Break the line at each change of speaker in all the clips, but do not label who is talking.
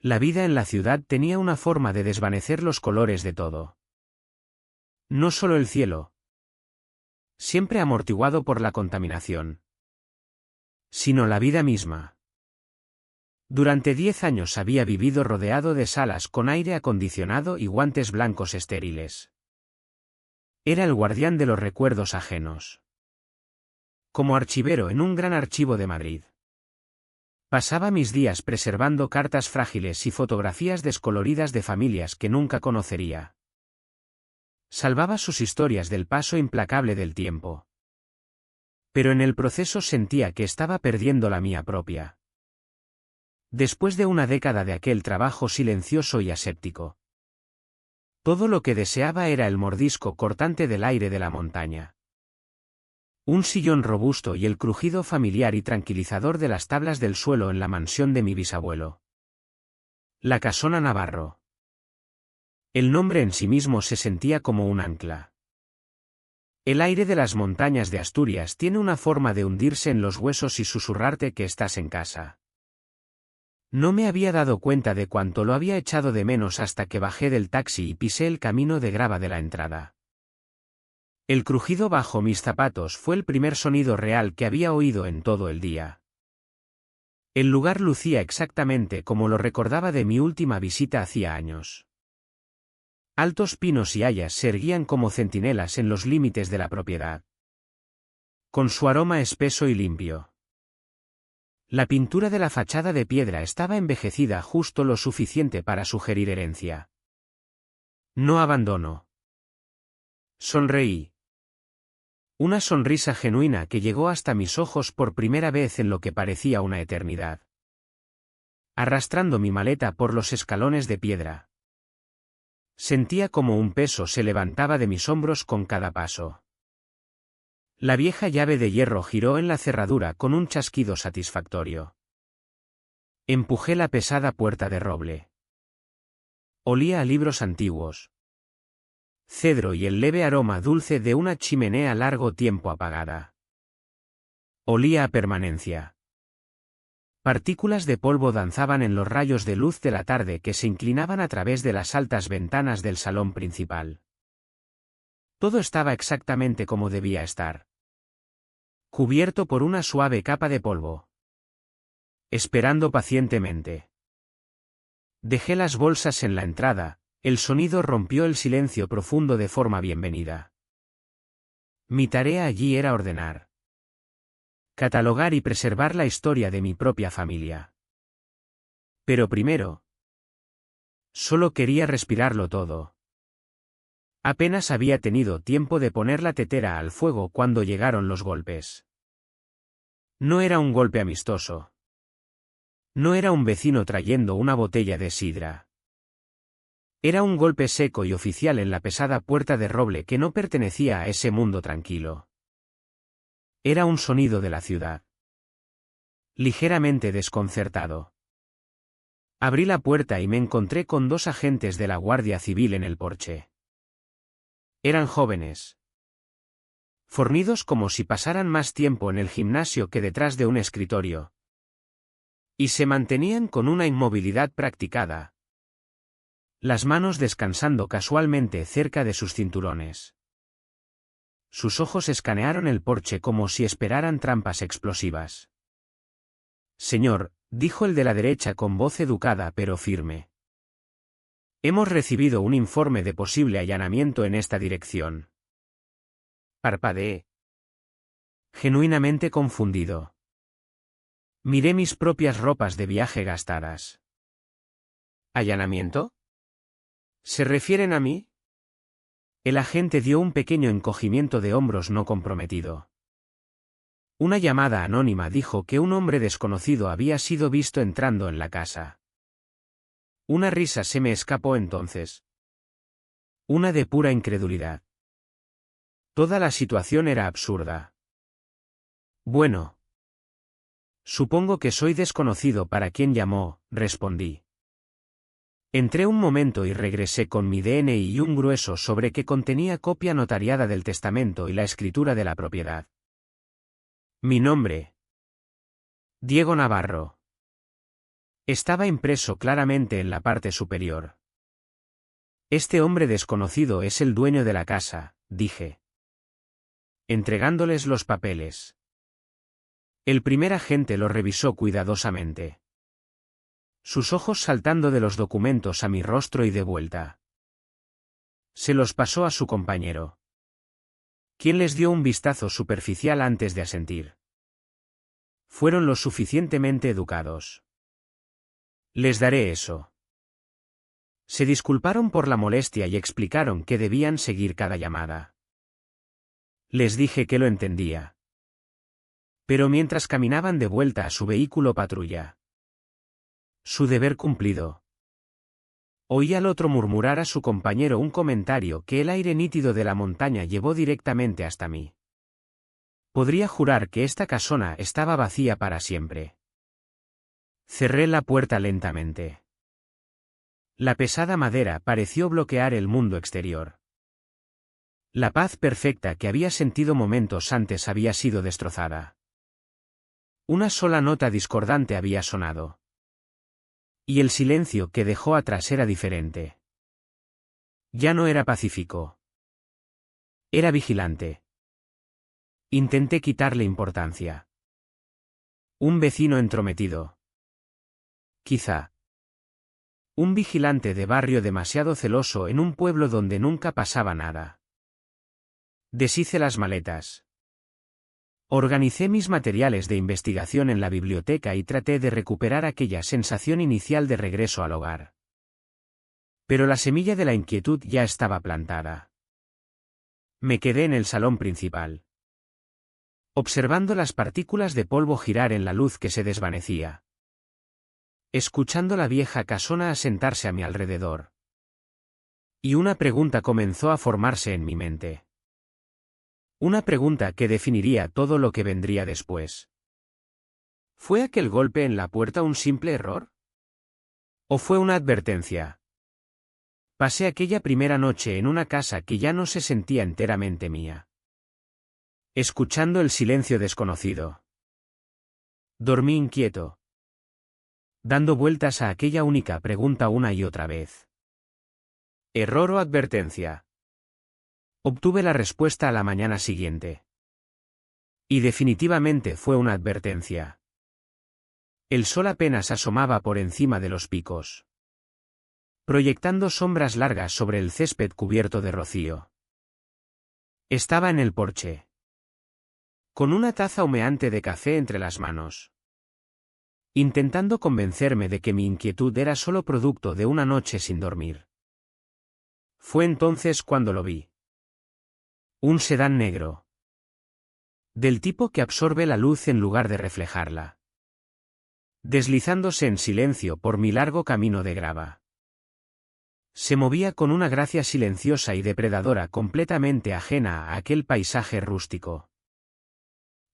La vida en la ciudad tenía una forma de desvanecer los colores de todo. No solo el cielo, siempre amortiguado por la contaminación, sino la vida misma. Durante 10 años había vivido rodeado de salas con aire acondicionado y guantes blancos estériles. Era el guardián de los recuerdos ajenos. Como archivero en un gran archivo de Madrid. Pasaba mis días preservando cartas frágiles y fotografías descoloridas de familias que nunca conocería. Salvaba sus historias del paso implacable del tiempo. Pero en el proceso sentía que estaba perdiendo la mía propia. Después de una década de aquel trabajo silencioso y aséptico, todo lo que deseaba era el mordisco cortante del aire de la montaña. Un sillón robusto y el crujido familiar y tranquilizador de las tablas del suelo en la mansión de mi bisabuelo. La Casona Navarro. El nombre en sí mismo se sentía como un ancla. El aire de las montañas de Asturias tiene una forma de hundirse en los huesos y susurrarte que estás en casa. No me había dado cuenta de cuánto lo había echado de menos hasta que bajé del taxi y pisé el camino de grava de la entrada. El crujido bajo mis zapatos fue el primer sonido real que había oído en todo el día. El lugar lucía exactamente como lo recordaba de mi última visita hacía años. Altos pinos y hayas se erguían como centinelas en los límites de la propiedad. Con su aroma espeso y limpio. La pintura de la fachada de piedra estaba envejecida justo lo suficiente para sugerir herencia. No abandono. Sonreí. Una sonrisa genuina que llegó hasta mis ojos por primera vez en lo que parecía una eternidad. Arrastrando mi maleta por los escalones de piedra. Sentía como un peso se levantaba de mis hombros con cada paso. La vieja llave de hierro giró en la cerradura con un chasquido satisfactorio. Empujé la pesada puerta de roble. Olía a libros antiguos. Cedro y el leve aroma dulce de una chimenea largo tiempo apagada. Olía a permanencia. Partículas de polvo danzaban en los rayos de luz de la tarde que se inclinaban a través de las altas ventanas del salón principal. Todo estaba exactamente como debía estar. Cubierto por una suave capa de polvo. Esperando pacientemente. Dejé las bolsas en la entrada, el sonido rompió el silencio profundo de forma bienvenida. Mi tarea allí era ordenar. Catalogar y preservar la historia de mi propia familia. Pero primero, solo quería respirarlo todo. Apenas había tenido tiempo de poner la tetera al fuego cuando llegaron los golpes. No era un golpe amistoso. No era un vecino trayendo una botella de sidra. Era un golpe seco y oficial en la pesada puerta de roble que no pertenecía a ese mundo tranquilo. Era un sonido de la ciudad. Ligeramente desconcertado. Abrí la puerta y me encontré con 2 agentes de la Guardia Civil en el porche. Eran jóvenes. Fornidos como si pasaran más tiempo en el gimnasio que detrás de un escritorio. Y se mantenían con una inmovilidad practicada. Las manos descansando casualmente cerca de sus cinturones. Sus ojos escanearon el porche como si esperaran trampas explosivas. Señor, dijo el de la derecha con voz educada pero firme. Hemos recibido un informe de posible allanamiento en esta dirección. Parpadeé. Genuinamente confundido. Miré mis propias ropas de viaje gastadas. ¿Allanamiento? ¿Se refieren a mí? El agente dio un pequeño encogimiento de hombros no comprometido. Una llamada anónima dijo que un hombre desconocido había sido visto entrando en la casa. Una risa se me escapó entonces. Una de pura incredulidad. Toda la situación era absurda. Bueno. Supongo que soy desconocido para quien llamó, respondí. Entré un momento y regresé con mi DNI y un grueso sobre que contenía copia notariada del testamento y la escritura de la propiedad. Mi nombre. Diego Navarro. Estaba impreso claramente en la parte superior. Este hombre desconocido es el dueño de la casa, dije, entregándoles los papeles. El primer agente lo revisó cuidadosamente. Sus ojos saltando de los documentos a mi rostro y de vuelta. Se los pasó a su compañero, quien les dio un vistazo superficial antes de asentir. Fueron lo suficientemente educados. Les daré eso. Se disculparon por la molestia y explicaron que debían seguir cada llamada. Les dije que lo entendía. Pero mientras caminaban de vuelta a su vehículo patrulla. Su deber cumplido. Oí al otro murmurar a su compañero un comentario que el aire nítido de la montaña llevó directamente hasta mí. Podría jurar que esta casona estaba vacía para siempre. Cerré la puerta lentamente. La pesada madera pareció bloquear el mundo exterior. La paz perfecta que había sentido momentos antes había sido destrozada. Una sola nota discordante había sonado. Y el silencio que dejó atrás era diferente. Ya no era pacífico. Era vigilante. Intenté quitarle importancia. Un vecino entrometido. Quizá. Un vigilante de barrio demasiado celoso en un pueblo donde nunca pasaba nada. Deshice las maletas. Organicé mis materiales de investigación en la biblioteca y traté de recuperar aquella sensación inicial de regreso al hogar. Pero la semilla de la inquietud ya estaba plantada. Me quedé en el salón principal, observando las partículas de polvo girar en la luz que se desvanecía. Escuchando la vieja casona asentarse a mi alrededor. Y una pregunta comenzó a formarse en mi mente. Una pregunta que definiría todo lo que vendría después. ¿Fue aquel golpe en la puerta un simple error? ¿O fue una advertencia? Pasé aquella primera noche en una casa que ya no se sentía enteramente mía. Escuchando el silencio desconocido. Dormí inquieto, dando vueltas a aquella única pregunta una y otra vez. ¿Error o advertencia? Obtuve la respuesta a la mañana siguiente. Y definitivamente fue una advertencia. El sol apenas asomaba por encima de los picos, proyectando sombras largas sobre el césped cubierto de rocío. Estaba en el porche, con una taza humeante de café entre las manos, intentando convencerme de que mi inquietud era solo producto de una noche sin dormir. Fue entonces cuando lo vi. Un sedán negro. Del tipo que absorbe la luz en lugar de reflejarla. Deslizándose en silencio por mi largo camino de grava. Se movía con una gracia silenciosa y depredadora completamente ajena a aquel paisaje rústico.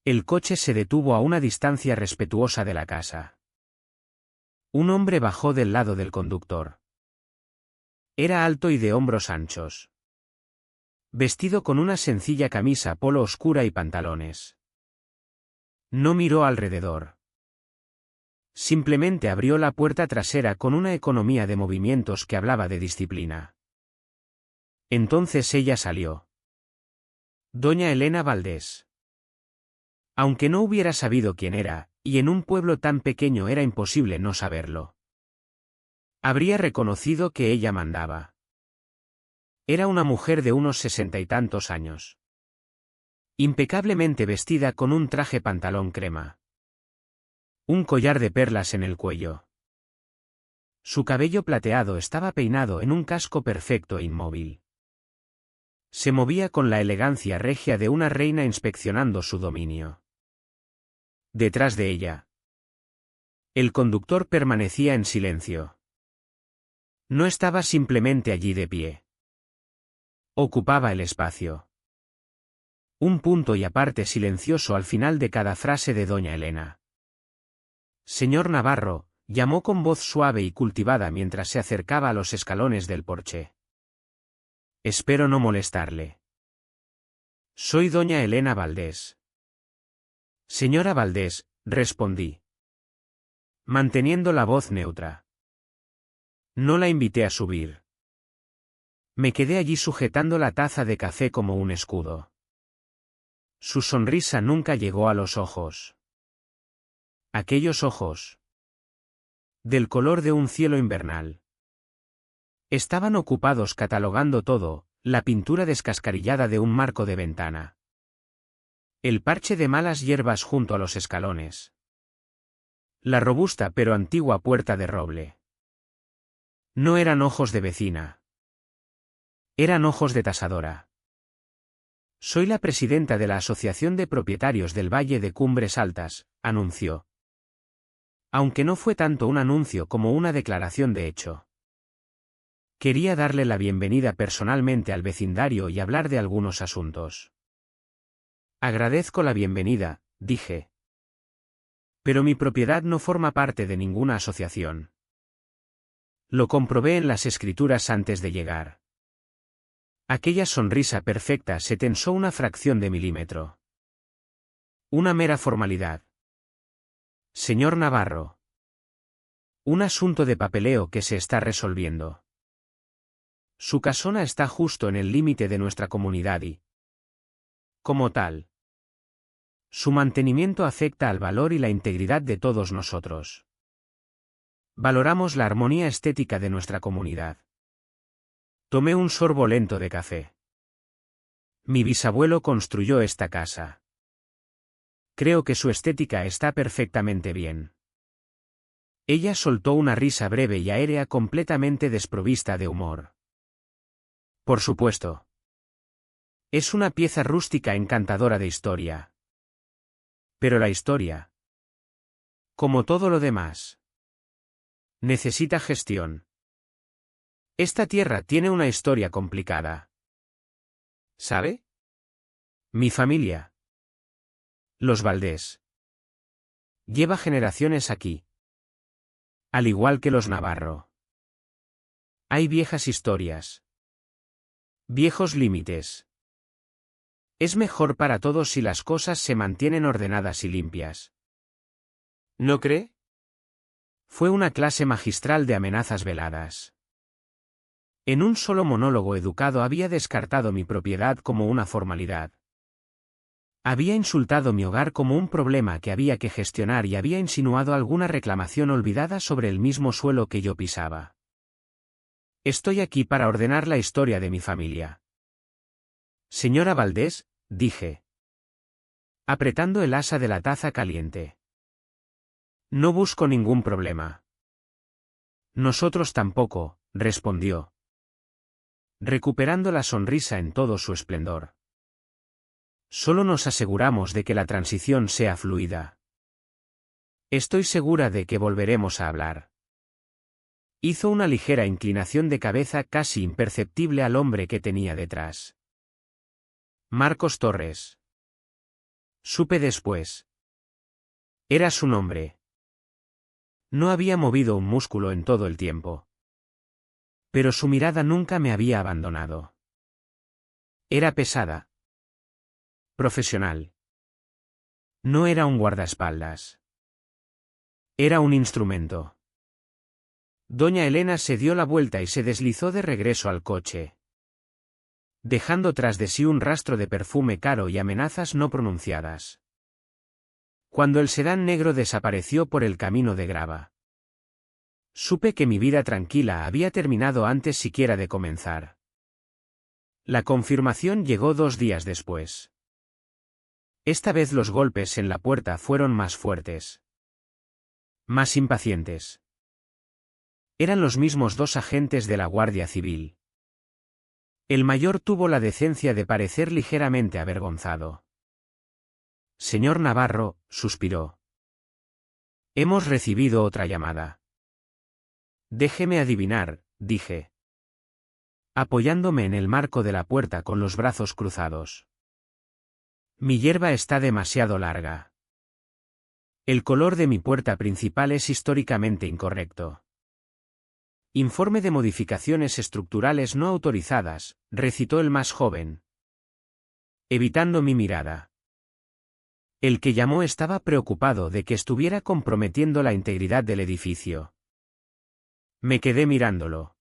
El coche se detuvo a una distancia respetuosa de la casa. Un hombre bajó del lado del conductor. Era alto y de hombros anchos. Vestido con una sencilla camisa polo oscura y pantalones. No miró alrededor. Simplemente abrió la puerta trasera con una economía de movimientos que hablaba de disciplina. Entonces ella salió. Doña Elena Valdés. Aunque no hubiera sabido quién era, y en un pueblo tan pequeño era imposible no saberlo. Habría reconocido que ella mandaba. Era una mujer de unos 60 y tantos años. Impecablemente vestida con un traje pantalón crema. Un collar de perlas en el cuello. Su cabello plateado estaba peinado en un casco perfecto e inmóvil. Se movía con la elegancia regia de una reina inspeccionando su dominio. Detrás de ella. El conductor permanecía en silencio. No estaba simplemente allí de pie. Ocupaba el espacio. Un punto y aparte silencioso al final de cada frase de doña Elena. Señor Navarro, llamó con voz suave y cultivada mientras se acercaba a los escalones del porche. Espero no molestarle. Soy doña Elena Valdés. Señora Valdés, respondí. manteniendo la voz neutra. No la invité a subir. Me quedé allí sujetando la taza de café como un escudo. Su sonrisa nunca llegó a los ojos. Aquellos ojos, del color de un cielo invernal, estaban ocupados catalogando todo, la pintura descascarillada de un marco de ventana, el parche de malas hierbas junto a los escalones, la robusta pero antigua puerta de roble. No eran ojos de vecina. Eran ojos de tasadora. Soy la presidenta de la Asociación de Propietarios del Valle de Cumbres Altas, anunció. Aunque no fue tanto un anuncio como una declaración de hecho. Quería darle la bienvenida personalmente al vecindario y hablar de algunos asuntos. Agradezco la bienvenida, dije. Pero mi propiedad no forma parte de ninguna asociación. Lo comprobé en las escrituras antes de llegar. Aquella sonrisa perfecta se tensó una fracción de milímetro. Una mera formalidad. Señor Navarro. Un asunto de papeleo que se está resolviendo. Su casona está justo en el límite de nuestra comunidad y, como tal, su mantenimiento afecta al valor y la integridad de todos nosotros. Valoramos la armonía estética de nuestra comunidad. Tomé un sorbo lento de café. Mi bisabuelo construyó esta casa. Creo que su estética está perfectamente bien. Ella soltó una risa breve y aérea completamente desprovista de humor. Por supuesto. Es una pieza rústica encantadora de historia. Pero la historia, como todo lo demás, necesita gestión. Esta tierra tiene una historia complicada. ¿Sabe? Mi familia, los Valdés, lleva generaciones aquí. Al igual que los Navarro. Hay viejas historias. Viejos límites. Es mejor para todos si las cosas se mantienen ordenadas y limpias. ¿No cree? Fue una clase magistral de amenazas veladas. En un solo monólogo educado había descartado mi propiedad como una formalidad. Había insultado mi hogar como un problema que había que gestionar y había insinuado alguna reclamación olvidada sobre el mismo suelo que yo pisaba. Estoy aquí para ordenar la historia de mi familia. Señora Valdés, dije, apretando el asa de la taza caliente. No busco ningún problema. Nosotros tampoco, respondió, recuperando la sonrisa en todo su esplendor. Solo nos aseguramos de que la transición sea fluida. Estoy segura de que volveremos a hablar. Hizo una ligera inclinación de cabeza casi imperceptible al hombre que tenía detrás. Marcos Torres. Supe después. Era su nombre. No había movido un músculo en todo el tiempo. Pero su mirada nunca me había abandonado. Era pesada. Profesional. No era un guardaespaldas. Era un instrumento. Doña Elena se dio la vuelta y se deslizó de regreso al coche, dejando tras de sí un rastro de perfume caro y amenazas no pronunciadas. Cuando el sedán negro desapareció por el camino de grava, supe que mi vida tranquila había terminado antes siquiera de comenzar. La confirmación llegó 2 días después. Esta vez los golpes en la puerta fueron más fuertes. Más impacientes. Eran los mismos 2 agentes de la Guardia Civil. El mayor tuvo la decencia de parecer ligeramente avergonzado. Señor Navarro, suspiró. Hemos recibido otra llamada. Déjeme adivinar, dije, apoyándome en el marco de la puerta con los brazos cruzados. Mi hierba está demasiado larga. El color de mi puerta principal es históricamente incorrecto. Informe de modificaciones estructurales no autorizadas, recitó el más joven, evitando mi mirada. El que llamó estaba preocupado de que estuviera comprometiendo la integridad del edificio. Me quedé mirándolo.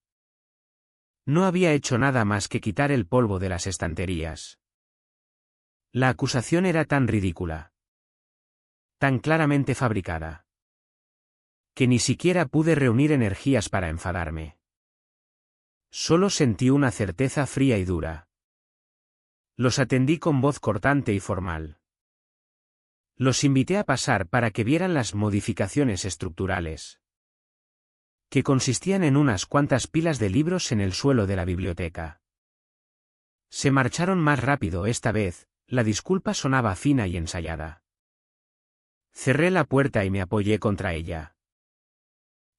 No había hecho nada más que quitar el polvo de las estanterías. La acusación era tan ridícula, tan claramente fabricada, que ni siquiera pude reunir energías para enfadarme. Solo sentí una certeza fría y dura. Los atendí con voz cortante y formal. Los invité a pasar para que vieran las modificaciones estructurales, que consistían en unas cuantas pilas de libros en el suelo de la biblioteca. Se marcharon más rápido esta vez, la disculpa sonaba fina y ensayada. Cerré la puerta y me apoyé contra ella.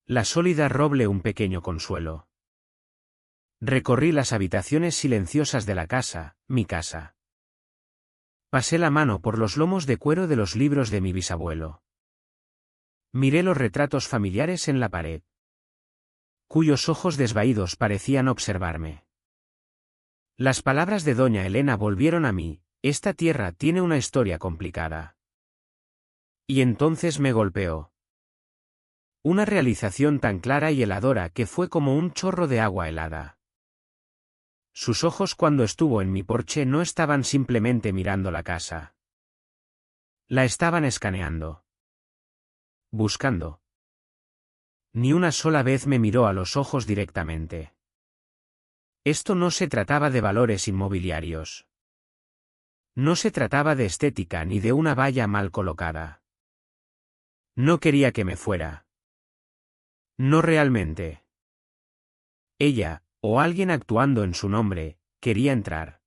La sólida roble un pequeño consuelo. Recorrí las habitaciones silenciosas de la casa, mi casa. Pasé la mano por los lomos de cuero de los libros de mi bisabuelo. Miré los retratos familiares en la pared, cuyos ojos desvaídos parecían observarme. Las palabras de doña Elena volvieron a mí: esta tierra tiene una historia complicada. Y entonces me golpeó. Una realización tan clara y heladora que fue como un chorro de agua helada. Sus ojos cuando estuvo en mi porche no estaban simplemente mirando la casa. La estaban escaneando. Buscando. Ni una sola vez me miró a los ojos directamente. Esto no se trataba de valores inmobiliarios. No se trataba de estética ni de una valla mal colocada. No quería que me fuera. No realmente. Ella, o alguien actuando en su nombre, quería entrar.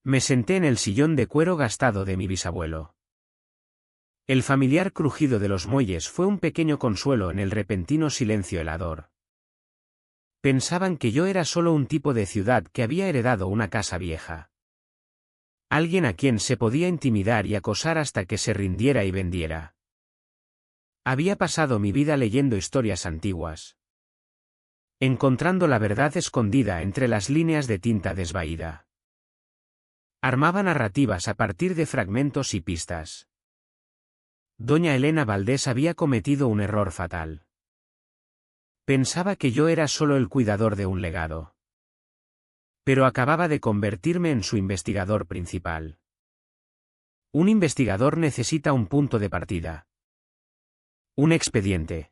Me senté en el sillón de cuero gastado de mi bisabuelo. El familiar crujido de los muelles fue un pequeño consuelo en el repentino silencio helador. Pensaban que yo era solo un tipo de ciudad que había heredado una casa vieja. Alguien a quien se podía intimidar y acosar hasta que se rindiera y vendiera. Había pasado mi vida leyendo historias antiguas, encontrando la verdad escondida entre las líneas de tinta desvaída. Armaba narrativas a partir de fragmentos y pistas. Doña Elena Valdés había cometido un error fatal. Pensaba que yo era solo el cuidador de un legado. Pero acababa de convertirme en su investigador principal. Un investigador necesita un punto de partida. Un expediente.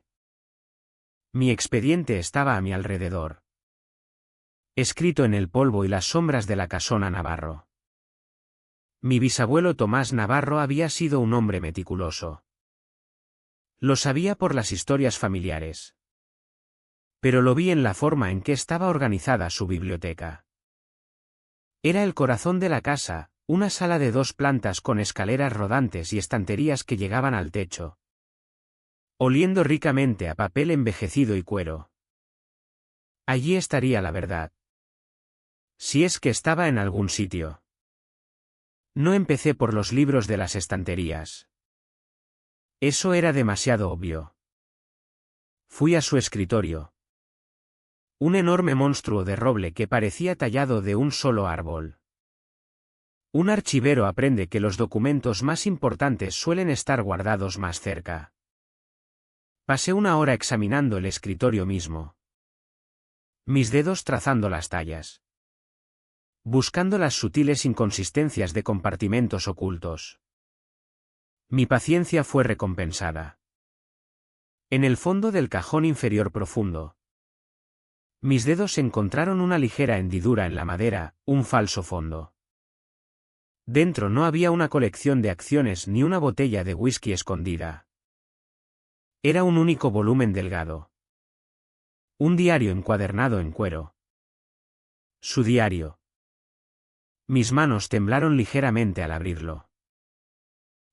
Mi expediente estaba a mi alrededor, escrito en el polvo y las sombras de la casona Navarro. Mi bisabuelo Tomás Navarro había sido un hombre meticuloso. Lo sabía por las historias familiares. Pero lo vi en la forma en que estaba organizada su biblioteca. Era el corazón de la casa, una sala de 2 plantas con escaleras rodantes y estanterías que llegaban al techo, oliendo ricamente a papel envejecido y cuero. Allí estaría la verdad. Si es que estaba en algún sitio. No empecé por los libros de las estanterías. Eso era demasiado obvio. Fui a su escritorio. Un enorme monstruo de roble que parecía tallado de un solo árbol. Un archivero aprende que los documentos más importantes suelen estar guardados más cerca. Pasé una hora examinando el escritorio mismo. Mis dedos trazando las tallas. Buscando las sutiles inconsistencias de compartimentos ocultos. Mi paciencia fue recompensada. En el fondo del cajón inferior profundo, mis dedos encontraron una ligera hendidura en la madera, un falso fondo. Dentro no había una colección de acciones ni una botella de whisky escondida. Era un único volumen delgado. Un diario encuadernado en cuero. Su diario. Mis manos temblaron ligeramente al abrirlo.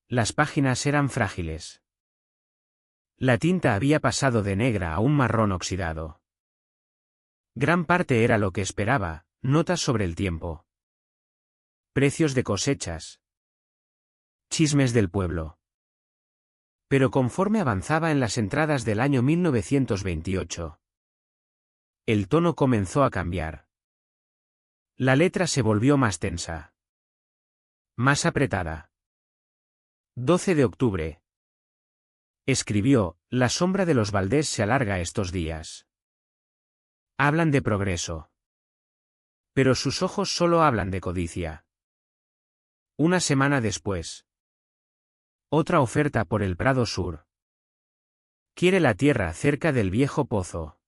Las páginas eran frágiles. La tinta había pasado de negra a un marrón oxidado. Gran parte era lo que esperaba: notas sobre el tiempo, precios de cosechas, chismes del pueblo. Pero conforme avanzaba en las entradas del año 1928, el tono comenzó a cambiar. La letra se volvió más tensa, más apretada. 12 de octubre. Escribió, la sombra de los Valdés se alarga estos días. Hablan de progreso. Pero sus ojos solo hablan de codicia. Una semana después. Otra oferta por el Prado Sur. Quiere la tierra cerca del viejo pozo.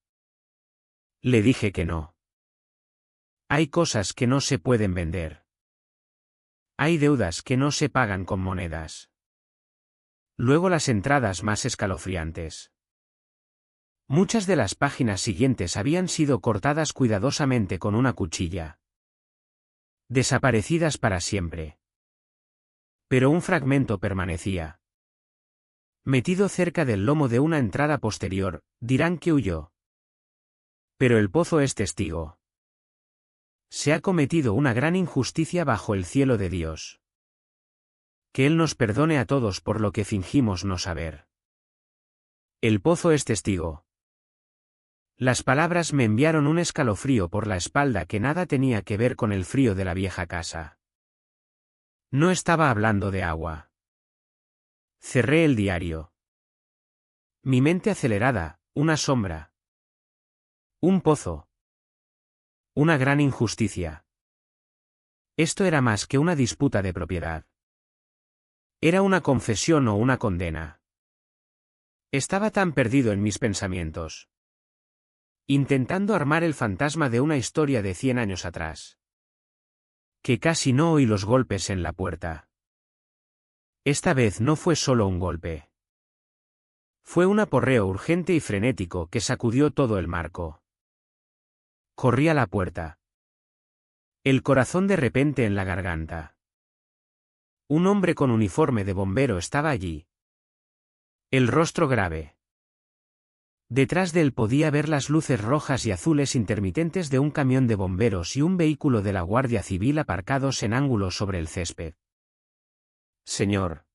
Le dije que no. Hay cosas que no se pueden vender. Hay deudas que no se pagan con monedas. Luego las entradas más escalofriantes. Muchas de las páginas siguientes habían sido cortadas cuidadosamente con una cuchilla. Desaparecidas para siempre. Pero un fragmento permanecía. Metido cerca del lomo de una entrada posterior, dirán que huyó. Pero el pozo es testigo. Se ha cometido una gran injusticia bajo el cielo de Dios. Que Él nos perdone a todos por lo que fingimos no saber. El pozo es testigo. Las palabras me enviaron un escalofrío por la espalda que nada tenía que ver con el frío de la vieja casa. No estaba hablando de agua. Cerré el diario. Mi mente acelerada, una sombra. Un pozo. Una gran injusticia. Esto era más que una disputa de propiedad. Era una confesión o una condena. Estaba tan perdido en mis pensamientos. Intentando armar el fantasma de una historia de 100 años atrás. Que casi no oí los golpes en la puerta. Esta vez no fue solo un golpe. Fue un aporreo urgente y frenético que sacudió todo el marco. Corrí a la puerta. El corazón de repente en la garganta. Un hombre con uniforme de bombero estaba allí. El rostro grave. Detrás de él podía ver las luces rojas y azules intermitentes de un camión de bomberos y un vehículo de la Guardia Civil aparcados en ángulo sobre el césped. Señor.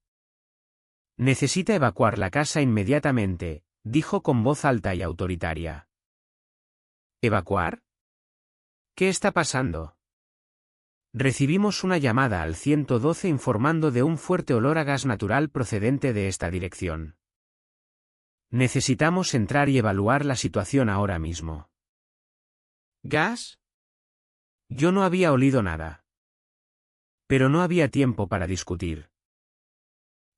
Necesita evacuar la casa inmediatamente, dijo con voz alta y autoritaria. ¿Evacuar? ¿Qué está pasando? Recibimos una llamada al 112 informando de un fuerte olor a gas natural procedente de esta dirección. Necesitamos entrar y evaluar la situación ahora mismo. ¿Gas? Yo no había olido nada. Pero no había tiempo para discutir.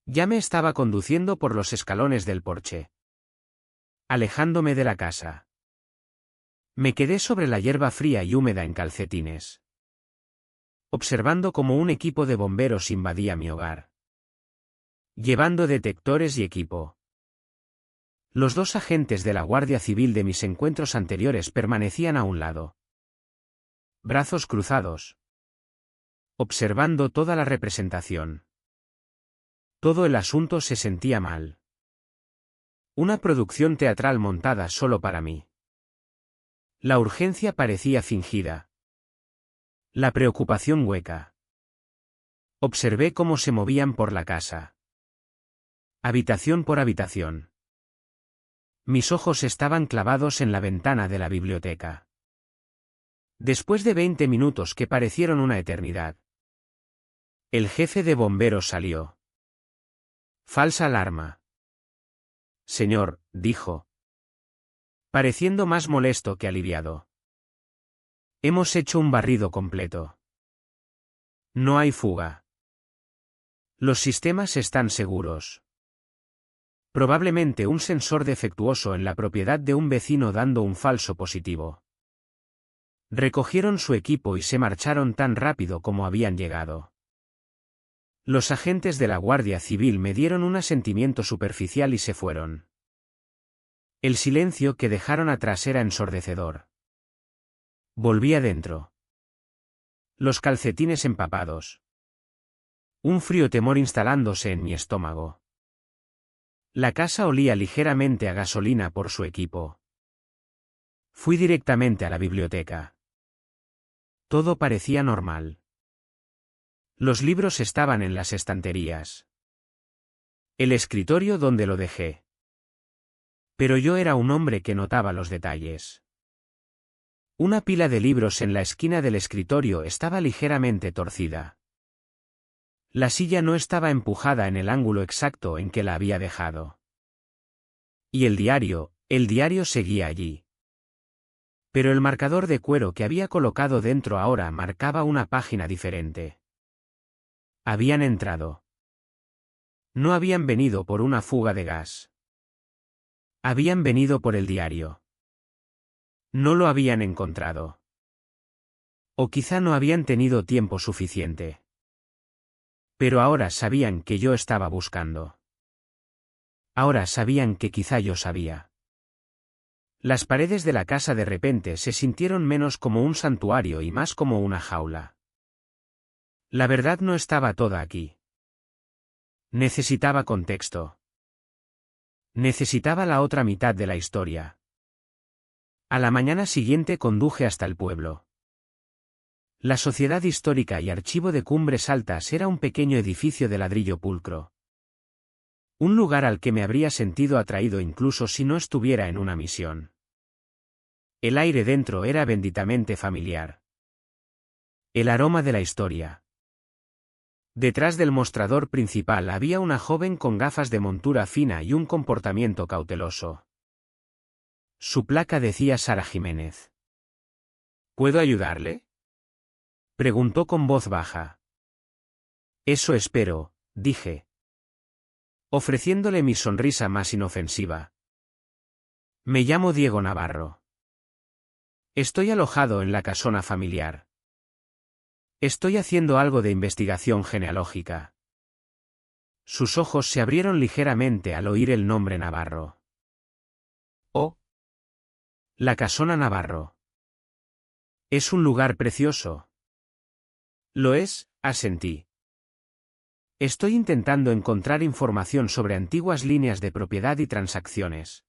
Ya me estaba conduciendo por los escalones del porche. Alejándome de la casa. Me quedé sobre la hierba fría y húmeda en calcetines. Observando cómo un equipo de bomberos invadía mi hogar. Llevando detectores y equipo. Los dos agentes de la Guardia Civil de mis encuentros anteriores permanecían a un lado. Brazos cruzados. Observando toda la representación. Todo el asunto se sentía mal. Una producción teatral montada solo para mí. La urgencia parecía fingida. La preocupación hueca. Observé cómo se movían por la casa. Habitación por habitación. Mis ojos estaban clavados en la ventana de la biblioteca. Después de 20 minutos que parecieron una eternidad. El jefe de bomberos salió. Falsa alarma. Señor, dijo. Pareciendo más molesto que aliviado. Hemos hecho un barrido completo. No hay fuga. Los sistemas están seguros. Probablemente un sensor defectuoso en la propiedad de un vecino dando un falso positivo. Recogieron su equipo y se marcharon tan rápido como habían llegado. Los agentes de la Guardia Civil me dieron un asentimiento superficial y se fueron. El silencio que dejaron atrás era ensordecedor. Volví adentro. Los calcetines empapados. Un frío temor instalándose en mi estómago. La casa olía ligeramente a gasolina por su equipo. Fui directamente a la biblioteca. Todo parecía normal. Los libros estaban en las estanterías. El escritorio donde lo dejé. Pero yo era un hombre que notaba los detalles. Una pila de libros en la esquina del escritorio estaba ligeramente torcida. La silla no estaba empujada en el ángulo exacto en que la había dejado. Y el diario seguía allí. Pero el marcador de cuero que había colocado dentro ahora marcaba una página diferente. Habían entrado. No habían venido por una fuga de gas. Habían venido por el diario. No lo habían encontrado. O quizá no habían tenido tiempo suficiente. Pero ahora sabían que yo estaba buscando. Ahora sabían que quizá yo sabía. Las paredes de la casa de repente se sintieron menos como un santuario y más como una jaula. La verdad no estaba toda aquí. Necesitaba contexto. Necesitaba la otra mitad de la historia. A la mañana siguiente conduje hasta el pueblo. La Sociedad Histórica y Archivo de Cumbres Altas era un pequeño edificio de ladrillo pulcro. Un lugar al que me habría sentido atraído incluso si no estuviera en una misión. El aire dentro era benditamente familiar. El aroma de la historia. Detrás del mostrador principal había una joven con gafas de montura fina y un comportamiento cauteloso. Su placa decía Sara Jiménez. ¿Puedo ayudarle?, preguntó con voz baja. Eso espero, dije, ofreciéndole mi sonrisa más inofensiva. Me llamo Diego Navarro. Estoy alojado en la casona familiar. Estoy haciendo algo de investigación genealógica. Sus ojos se abrieron ligeramente al oír el nombre Navarro. Oh. La casona Navarro. Es un lugar precioso. Lo es, asentí. Estoy intentando encontrar información sobre antiguas líneas de propiedad y transacciones.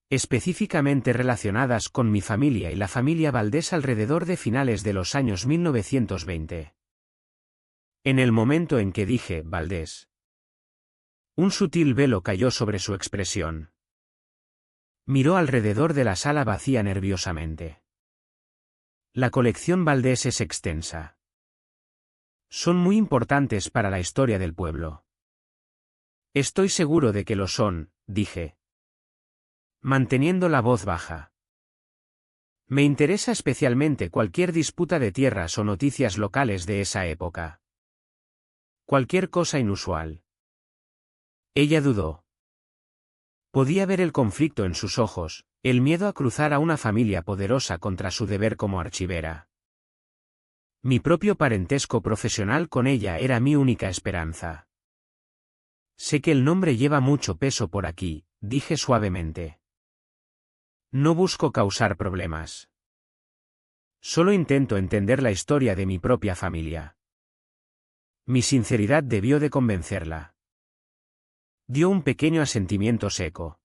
Específicamente relacionadas con mi familia y la familia Valdés alrededor de finales de los años 1920. En el momento en que dije Valdés, un sutil velo cayó sobre su expresión. Miró alrededor de la sala vacía nerviosamente. La colección Valdés es extensa. Son muy importantes para la historia del pueblo. Estoy seguro de que lo son, dije, manteniendo la voz baja. Me interesa especialmente cualquier disputa de tierras o noticias locales de esa época. Cualquier cosa inusual. Ella dudó. Podía ver el conflicto en sus ojos, el miedo a cruzar a una familia poderosa contra su deber como archivera. Mi propio parentesco profesional con ella era mi única esperanza. Sé que el nombre lleva mucho peso por aquí, dije suavemente. No busco causar problemas. Solo intento entender la historia de mi propia familia. Mi sinceridad debió de convencerla. Dio un pequeño asentimiento seco.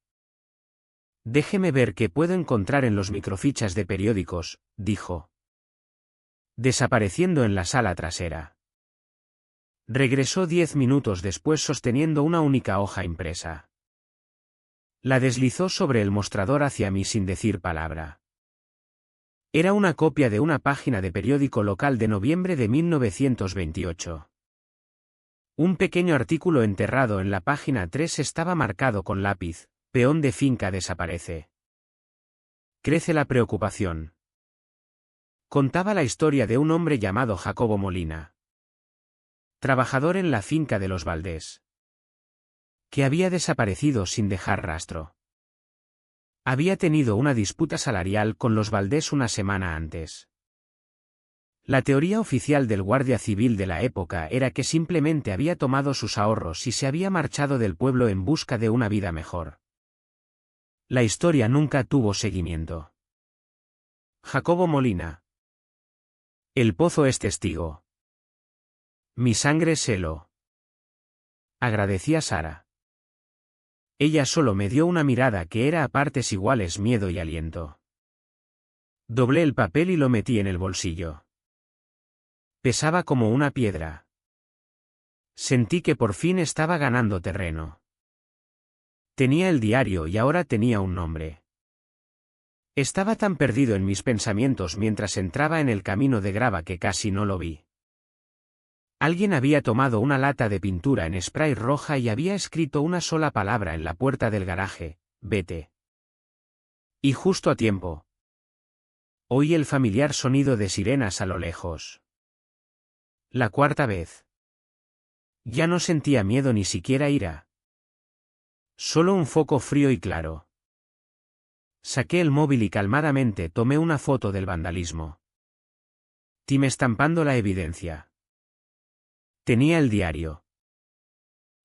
Déjeme ver qué puedo encontrar en los microfichas de periódicos, dijo, desapareciendo en la sala trasera. Regresó 10 minutos después sosteniendo una única hoja impresa. La deslizó sobre el mostrador hacia mí sin decir palabra. Era una copia de una página de periódico local de noviembre de 1928. Un pequeño artículo enterrado en la página 3 estaba marcado con lápiz: peón de finca desaparece. Crece la preocupación. Contaba la historia de un hombre llamado Jacobo Molina, trabajador en la finca de los Valdés, que había desaparecido sin dejar rastro. Había tenido una disputa salarial con los Valdés una semana antes. La teoría oficial del guardia civil de la época era que simplemente había tomado sus ahorros y se había marchado del pueblo en busca de una vida mejor. La historia nunca tuvo seguimiento. Jacobo Molina. El pozo es testigo. Mi sangre se lo agradecí a Sara. Ella solo me dio una mirada que era a partes iguales miedo y aliento. Doblé el papel y lo metí en el bolsillo. Pesaba como una piedra. Sentí que por fin estaba ganando terreno. Tenía el diario y ahora tenía un nombre. Estaba tan perdido en mis pensamientos mientras entraba en el camino de grava que casi no lo vi. Alguien había tomado una lata de pintura en spray roja y había escrito una sola palabra en la puerta del garaje: vete. Y justo a tiempo. Oí el familiar sonido de sirenas a lo lejos. La cuarta vez. Ya no sentía miedo ni siquiera ira. Solo un foco frío y claro. Saqué el móvil y calmadamente tomé una foto del vandalismo. Tim estampando la evidencia. Tenía el diario.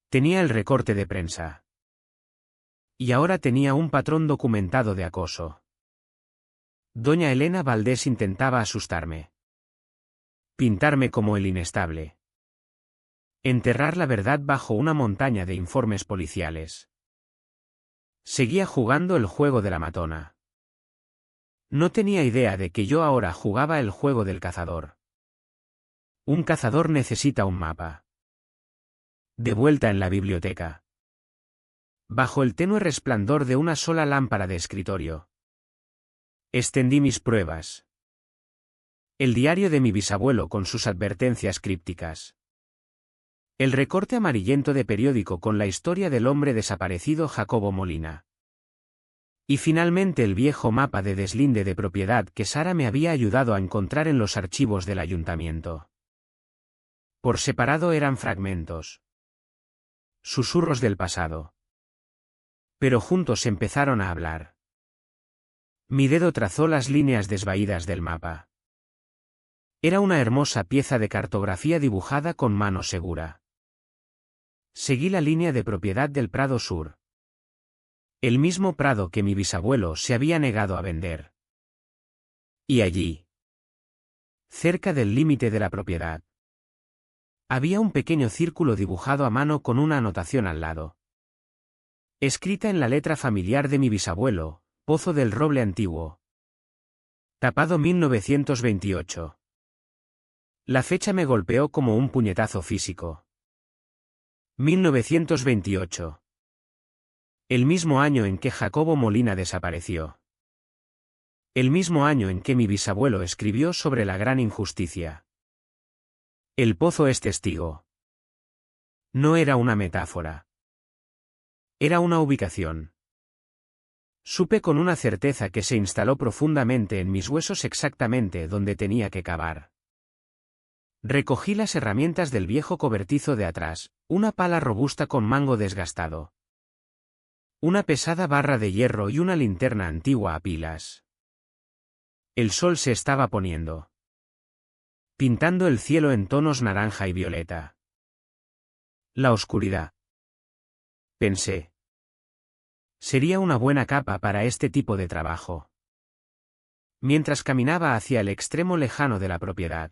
Tenía el recorte de prensa. Y ahora tenía un patrón documentado de acoso. Doña Elena Valdés intentaba asustarme. Pintarme como el inestable. Enterrar la verdad bajo una montaña de informes policiales. Seguía jugando el juego de la matona. No tenía idea de que yo ahora jugaba el juego del cazador. Un cazador necesita un mapa. De vuelta en la biblioteca. Bajo el tenue resplandor de una sola lámpara de escritorio. Extendí mis pruebas. El diario de mi bisabuelo con sus advertencias crípticas. El recorte amarillento de periódico con la historia del hombre desaparecido Jacobo Molina. Y finalmente el viejo mapa de deslinde de propiedad que Sara me había ayudado a encontrar en los archivos del ayuntamiento. Por separado eran fragmentos. Susurros del pasado. Pero juntos empezaron a hablar. Mi dedo trazó las líneas desvaídas del mapa. Era una hermosa pieza de cartografía dibujada con mano segura. Seguí la línea de propiedad del Prado Sur. El mismo prado que mi bisabuelo se había negado a vender. Y allí, cerca del límite de la propiedad, había un pequeño círculo dibujado a mano con una anotación al lado. Escrita en la letra familiar de mi bisabuelo: Pozo del Roble Antiguo. Tapado 1928. La fecha me golpeó como un puñetazo físico. 1928. El mismo año en que Jacobo Molina desapareció. El mismo año en que mi bisabuelo escribió sobre la gran injusticia. El pozo es testigo. No era una metáfora. Era una ubicación. Supe con una certeza que se instaló profundamente en mis huesos exactamente donde tenía que cavar. Recogí las herramientas del viejo cobertizo de atrás, una pala robusta con mango desgastado. Una pesada barra de hierro y una linterna antigua a pilas. El sol se estaba poniendo, pintando el cielo en tonos naranja y violeta. La oscuridad. Pensé. Sería una buena capa para este tipo de trabajo. Mientras caminaba hacia el extremo lejano de la propiedad,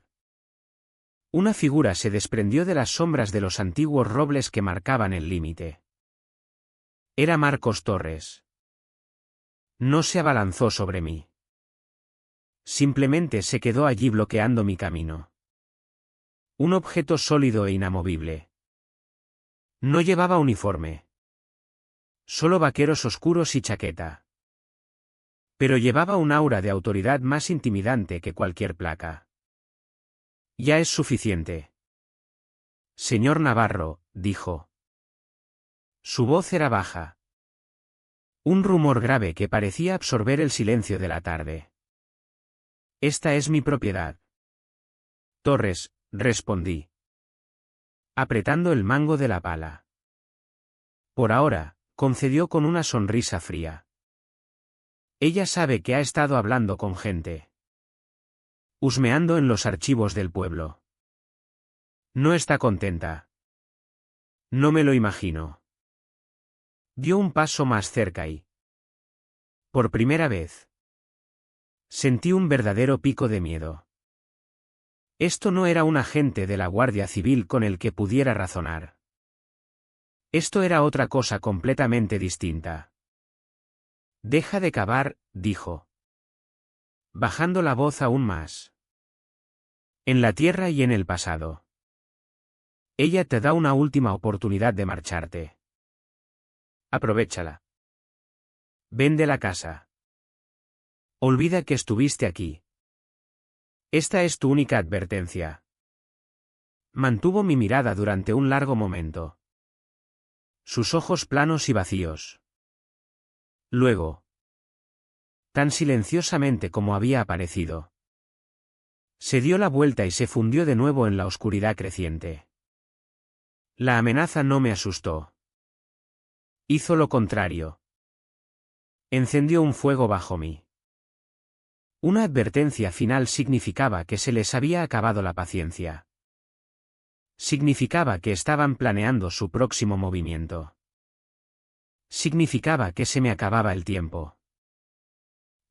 una figura se desprendió de las sombras de los antiguos robles que marcaban el límite. Era Marcos Torres. No se abalanzó sobre mí. Simplemente se quedó allí bloqueando mi camino. Un objeto sólido e inamovible. No llevaba uniforme. Solo vaqueros oscuros y chaqueta. Pero llevaba un aura de autoridad más intimidante que cualquier placa. Ya es suficiente. Señor Navarro, dijo. Su voz era baja. Un rumor grave que parecía absorber el silencio de la tarde. Esta es mi propiedad. Torres, respondí, apretando el mango de la pala. Por ahora, concedió con una sonrisa fría. Ella sabe que ha estado hablando con gente. Husmeando en los archivos del pueblo. No está contenta. No me lo imagino. Dio un paso más cerca y, por primera vez, sentí un verdadero pico de miedo. Esto no era un agente de la Guardia Civil con el que pudiera razonar. Esto era otra cosa completamente distinta. Deja de cavar, dijo, bajando la voz aún más. En la tierra y en el pasado. Ella te da una última oportunidad de marcharte. Aprovéchala. Vende la casa. Olvida que estuviste aquí. Esta es tu única advertencia. Mantuvo mi mirada durante un largo momento. Sus ojos planos y vacíos. Luego, tan silenciosamente como había aparecido, se dio la vuelta y se fundió de nuevo en la oscuridad creciente. La amenaza no me asustó. Hizo lo contrario. Encendió un fuego bajo mí. Una advertencia final significaba que se les había acabado la paciencia. Significaba que estaban planeando su próximo movimiento. Significaba que se me acababa el tiempo.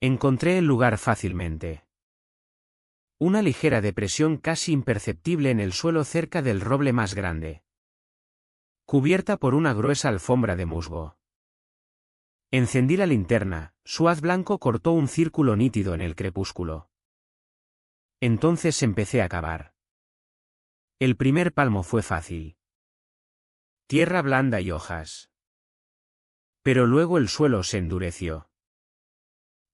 Encontré el lugar fácilmente. Una ligera depresión casi imperceptible en el suelo cerca del roble más grande, cubierta por una gruesa alfombra de musgo. Encendí la linterna, su haz blanco cortó un círculo nítido en el crepúsculo. Entonces empecé a cavar. El primer palmo fue fácil. Tierra blanda y hojas. Pero luego el suelo se endureció,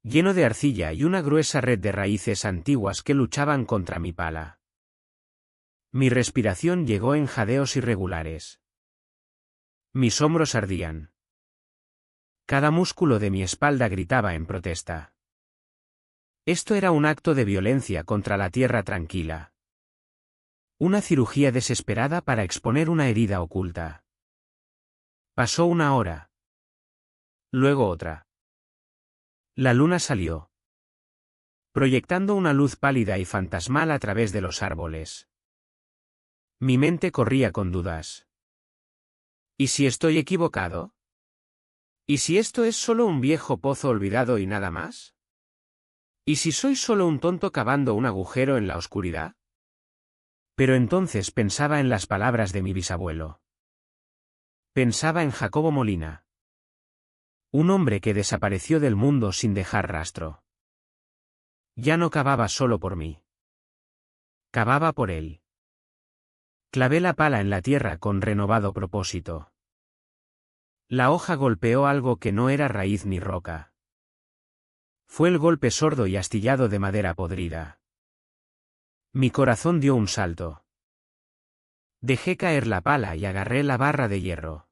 lleno de arcilla y una gruesa red de raíces antiguas que luchaban contra mi pala. Mi respiración llegó en jadeos irregulares. Mis hombros ardían. Cada músculo de mi espalda gritaba en protesta. Esto era un acto de violencia contra la tierra tranquila. Una cirugía desesperada para exponer una herida oculta. Pasó una hora. Luego otra. La luna salió, proyectando una luz pálida y fantasmal a través de los árboles. Mi mente corría con dudas. ¿Y si estoy equivocado? ¿Y si esto es solo un viejo pozo olvidado y nada más? ¿Y si soy solo un tonto cavando un agujero en la oscuridad? Pero entonces pensaba en las palabras de mi bisabuelo. Pensaba en Jacobo Molina. Un hombre que desapareció del mundo sin dejar rastro. Ya no cavaba solo por mí. Cavaba por él. Clavé la pala en la tierra con renovado propósito. La hoja golpeó algo que no era raíz ni roca. Fue el golpe sordo y astillado de madera podrida. Mi corazón dio un salto. Dejé caer la pala y agarré la barra de hierro,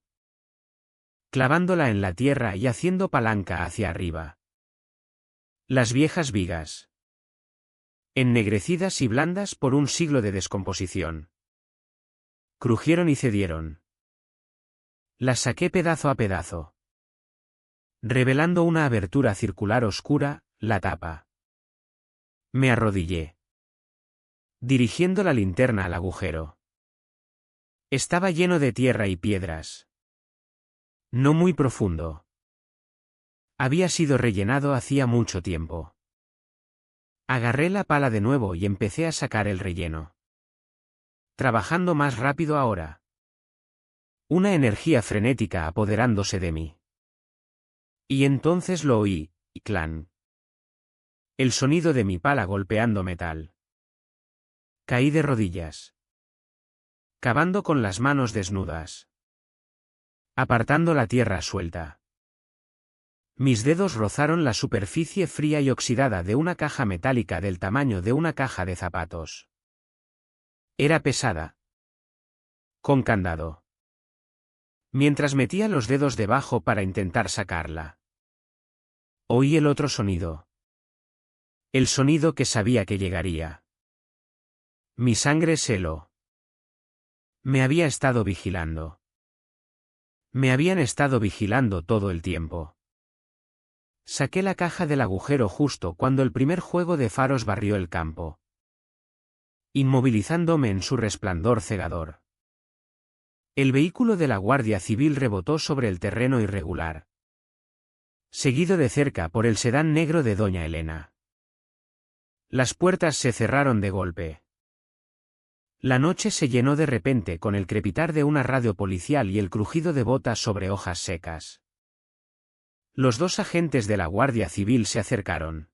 clavándola en la tierra y haciendo palanca hacia arriba. Las viejas vigas, ennegrecidas y blandas por un siglo de descomposición, crujieron y cedieron. Las saqué pedazo a pedazo, revelando una abertura circular oscura, la tapa. Me arrodillé, dirigiendo la linterna al agujero. Estaba lleno de tierra y piedras. No muy profundo. Había sido rellenado hacía mucho tiempo. Agarré la pala de nuevo y empecé a sacar el relleno. Trabajando más rápido ahora. Una energía frenética apoderándose de mí. Y entonces lo oí, y clan. El sonido de mi pala golpeando metal. Caí de rodillas, cavando con las manos desnudas, apartando la tierra suelta. Mis dedos rozaron la superficie fría y oxidada de una caja metálica del tamaño de una caja de zapatos. Era pesada, con candado. Mientras metía los dedos debajo para intentar sacarla, oí el otro sonido. El sonido que sabía que llegaría. Mi sangre se heló. Me había estado vigilando. Me habían estado vigilando todo el tiempo. Saqué la caja del agujero justo cuando el primer juego de faros barrió el campo, inmovilizándome en su resplandor cegador. El vehículo de la Guardia Civil rebotó sobre el terreno irregular, seguido de cerca por el sedán negro de doña Elena. Las puertas se cerraron de golpe. La noche se llenó de repente con el crepitar de una radio policial y el crujido de botas sobre hojas secas. Los dos agentes de la Guardia Civil se acercaron.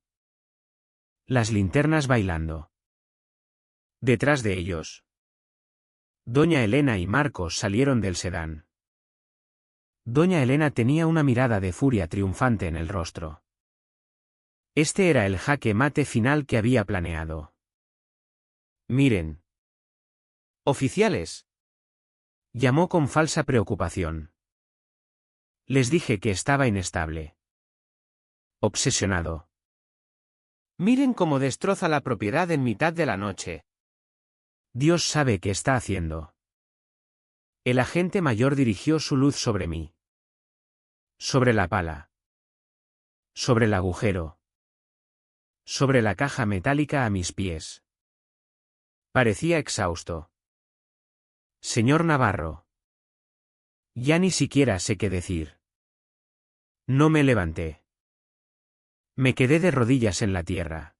Las linternas bailando. Detrás de ellos, doña Elena y Marcos salieron del sedán. Doña Elena tenía una mirada de furia triunfante en el rostro. Este era el jaque mate final que había planeado. Miren, Oficiales. Llamó con falsa preocupación. Les dije que estaba inestable. Obsesionado. Miren cómo destroza la propiedad en mitad de la noche. Dios sabe qué está haciendo. El agente mayor dirigió su luz sobre mí. Sobre la pala. Sobre el agujero. Sobre la caja metálica a mis pies. Parecía exhausto. Señor Navarro. Ya ni siquiera sé qué decir. No me levanté. Me quedé de rodillas en la tierra.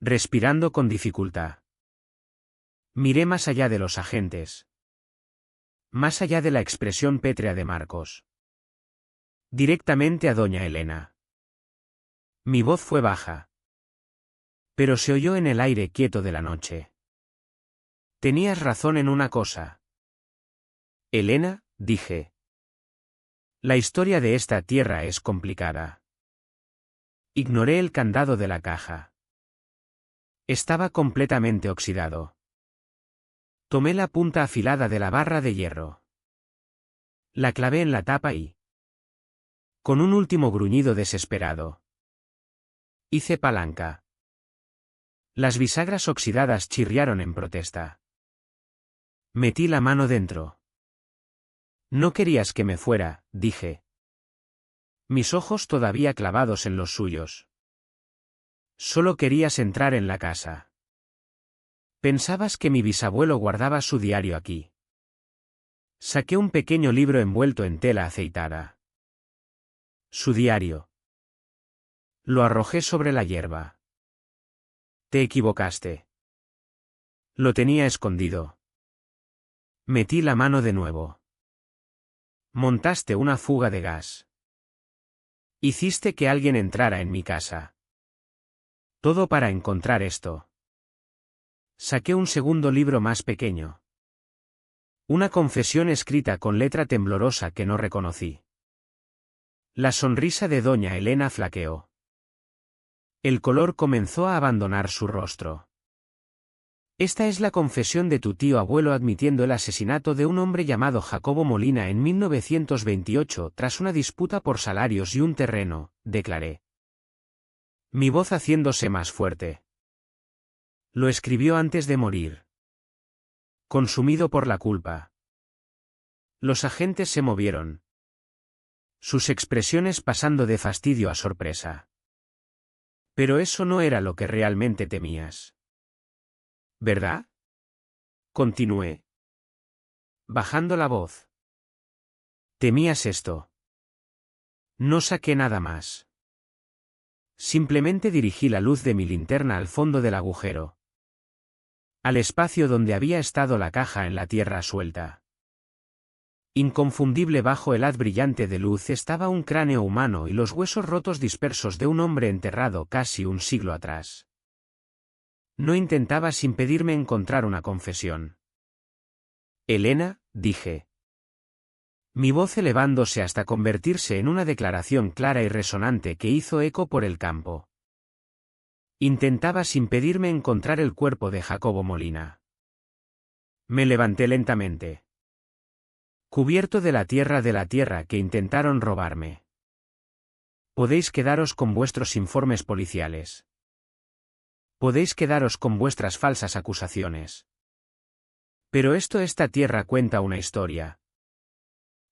Respirando con dificultad. Miré más allá de los agentes. Más allá de la expresión pétrea de Marcos. Directamente a doña Elena. Mi voz fue baja. Pero se oyó en el aire quieto de la noche. Tenías razón en una cosa. Elena, dije. La historia de esta tierra es complicada. Ignoré el candado de la caja. Estaba completamente oxidado. Tomé la punta afilada de la barra de hierro. La clavé en la tapa y... Con un último gruñido desesperado. Hice palanca. Las bisagras oxidadas chirriaron en protesta. Metí la mano dentro. No querías que me fuera, dije. Mis ojos todavía clavados en los suyos. Solo querías entrar en la casa. Pensabas que mi bisabuelo guardaba su diario aquí. Saqué un pequeño libro envuelto en tela aceitada. Su diario. Lo arrojé sobre la hierba. Te equivocaste. Lo tenía escondido. Metí la mano de nuevo. Montaste una fuga de gas. Hiciste que alguien entrara en mi casa. Todo para encontrar esto. Saqué un segundo libro más pequeño. Una confesión escrita con letra temblorosa que no reconocí. La sonrisa de doña Elena flaqueó. El color comenzó a abandonar su rostro. Esta es la confesión de tu tío abuelo admitiendo el asesinato de un hombre llamado Jacobo Molina en 1928 tras una disputa por salarios y un terreno, declaré. Mi voz haciéndose más fuerte. Lo escribió antes de morir. Consumido por la culpa. Los agentes se movieron. Sus expresiones pasando de fastidio a sorpresa. Pero eso no era lo que realmente temías. ¿Verdad? Continué. Bajando la voz. Temías esto. No saqué nada más. Simplemente dirigí la luz de mi linterna al fondo del agujero. Al espacio donde había estado la caja en la tierra suelta. Inconfundible bajo el haz brillante de luz estaba un cráneo humano y los huesos rotos dispersos de un hombre enterrado casi un siglo atrás. No intentabas impedirme encontrar una confesión. Elena, dije. Mi voz elevándose hasta convertirse en una declaración clara y resonante que hizo eco por el campo. Intentabas impedirme encontrar el cuerpo de Jacobo Molina. Me levanté lentamente. Cubierto de la tierra que intentaron robarme. Podéis quedaros con vuestros informes policiales. Podéis quedaros con vuestras falsas acusaciones. Pero esta tierra cuenta una historia.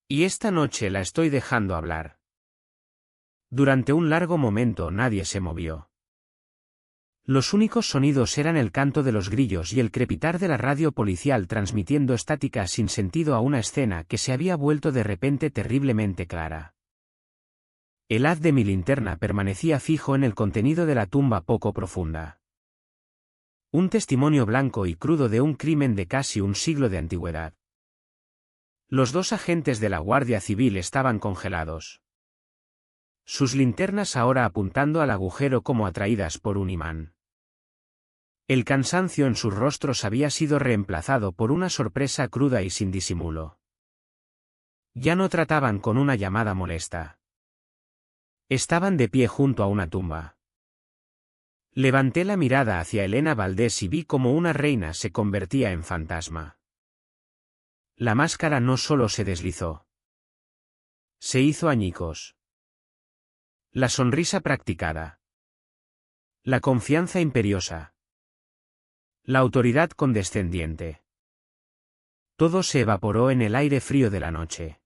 Y esta noche la estoy dejando hablar. Durante un largo momento nadie se movió. Los únicos sonidos eran el canto de los grillos y el crepitar de la radio policial transmitiendo estática sin sentido a una escena que se había vuelto de repente terriblemente clara. El haz de mi linterna permanecía fijo en el contenido de la tumba poco profunda. Un testimonio blanco y crudo de un crimen de casi un siglo de antigüedad. Los dos agentes de la Guardia Civil estaban congelados. Sus linternas ahora apuntando al agujero como atraídas por un imán. El cansancio en sus rostros había sido reemplazado por una sorpresa cruda y sin disimulo. Ya no trataban con una llamada molesta. Estaban de pie junto a una tumba. Levanté la mirada hacia Elena Valdés y vi cómo una reina se convertía en fantasma. La máscara no solo se deslizó. Se hizo añicos. La sonrisa practicada. La confianza imperiosa. La autoridad condescendiente. Todo se evaporó en el aire frío de la noche.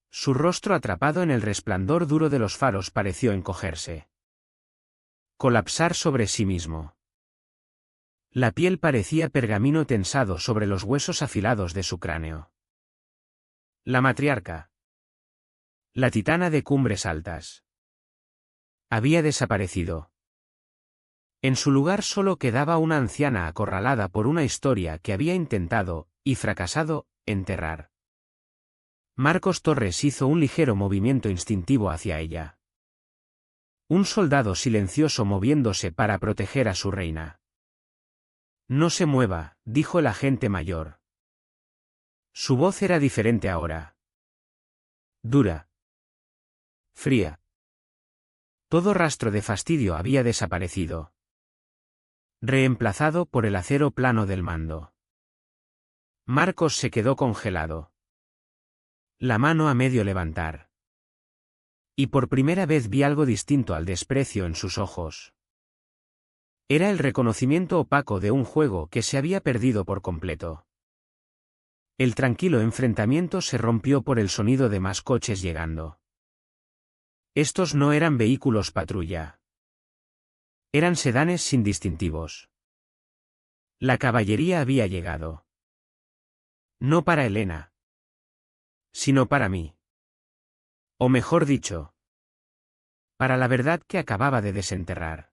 Su rostro atrapado en el resplandor duro de los faros pareció encogerse. Colapsar sobre sí mismo. La piel parecía pergamino tensado sobre los huesos afilados de su cráneo. La matriarca. La titana de cumbres altas. Había desaparecido. En su lugar solo quedaba una anciana acorralada por una historia que había intentado, y fracasado, enterrar. Marcos Torres hizo un ligero movimiento instintivo hacia ella. Un soldado silencioso moviéndose para proteger a su reina. No se mueva, dijo el agente mayor. Su voz era diferente ahora. Dura. Fría. Todo rastro de fastidio había desaparecido. Reemplazado por el acero plano del mando. Marcos se quedó congelado. La mano a medio levantar. Y por primera vez vi algo distinto al desprecio en sus ojos. Era el reconocimiento opaco de un juego que se había perdido por completo. El tranquilo enfrentamiento se rompió por el sonido de más coches llegando. Estos no eran vehículos patrulla. Eran sedanes sin distintivos. La caballería había llegado. No para Elena. Sino para mí. O mejor dicho, para la verdad que acababa de desenterrar.